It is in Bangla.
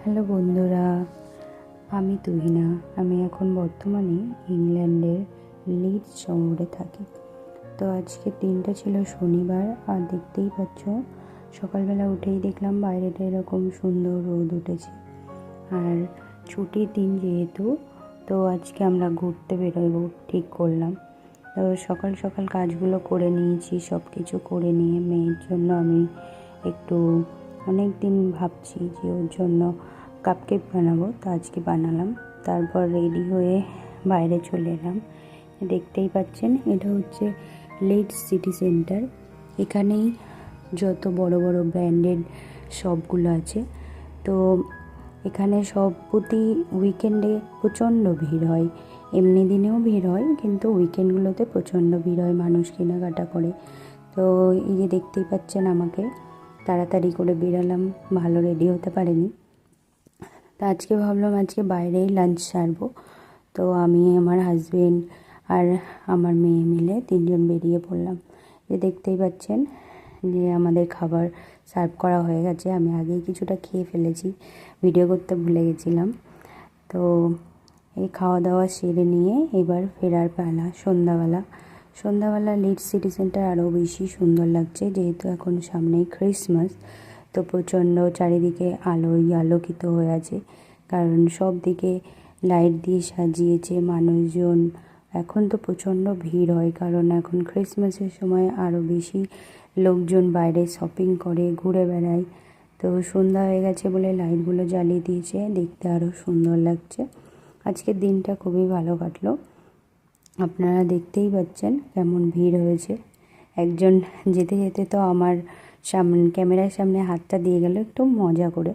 হ্যালো বন্ধুরা, আমি তুহিনা। আমি এখন বর্তমানে ইংল্যান্ডের লিডস শহরে থাকি। তো আজকে দিনটা ছিল শনিবার, আর দেখতেই পাচ্ছ সকালবেলা উঠেই দেখলাম বাইরেটা এরকম সুন্দর রোদ উঠেছে। আর ছুটির দিন যেহেতু, তো আজকে আমরা ঘুরতে বেরোবো ঠিক করলাম। তো সকাল সকাল কাজগুলো করে নিয়েছি, সব কিছু করে নিয়ে মেয়ের জন্য আমি একটু অনেক দিন ভাবছি যে ওর জন্য কাপকেক বানাবো, তো আজকে বানালাম। তারপর রেডি হয়ে বাইরে চলে এলাম। দেখতেই পাচ্ছেন এটা হচ্ছে লিডস সিটি সেন্টার। এখানেই যত বড় বড় ব্র্যান্ডেড শপগুলো আছে। তো এখানে সব প্রতি উইকেন্ডে প্রচণ্ড ভিড় হয়, এমনি দিনেও ভিড় হয়, কিন্তু উইকেন্ডগুলোতে প্রচণ্ড ভিড় হয়, মানুষ কেনাকাটা করে। তো এই যে দেখতেই পাচ্ছেন আমাকে তাড়াতাড়ি করে বেরালাম, ভালো রেডি হতে পারিনি। তো আজকে ভাবলাম আজকে বাইরেই লাঞ্চ সারবো। তো আমি, আমার হাজবেন্ড আর আমার মেয়ে মিলে তিনজন বেরিয়ে পড়লাম। যে দেখতেই পাচ্ছেন যে আমাদের খাবার সার্ভ করা হয়ে গেছে। আমি আগেই কিছুটা খেয়ে ফেলেছি, ভিডিও করতে ভুলে গেছিলাম। তো এই খাওয়া দাওয়া সেরে নিয়ে এবার ফেরার পালা। সন্ধ্যাবেলা লিডস সিটি সেন্টার আরও বেশি সুন্দর লাগছে, যেহেতু এখন সামনেই ক্রিসমাস। তো প্রচণ্ড চারিদিকে আলোয় আলোকিত হয়ে আছে, কারণ সব দিকে লাইট দিয়ে সাজিয়েছে। মানুষজন এখন তো প্রচণ্ড ভিড় হয়, কারণ এখন ক্রিসমাসের সময় আরও বেশি লোকজন বাইরে শপিং করে, ঘুরে বেড়ায়। তো সন্ধ্যা হয়ে গেছে বলে লাইটগুলো জ্বালিয়ে দিয়েছে, দেখতে আরও সুন্দর লাগছে। আজকের দিনটা খুবই ভালো কাটলো। আপনারা দেখতেই পাচ্ছেন কেমন ভিড় হয়েছে। একজন যেতে যেতে তো আমার ক্যামেরার সামনে হাতটা দিয়ে গেল একটু মজা করে।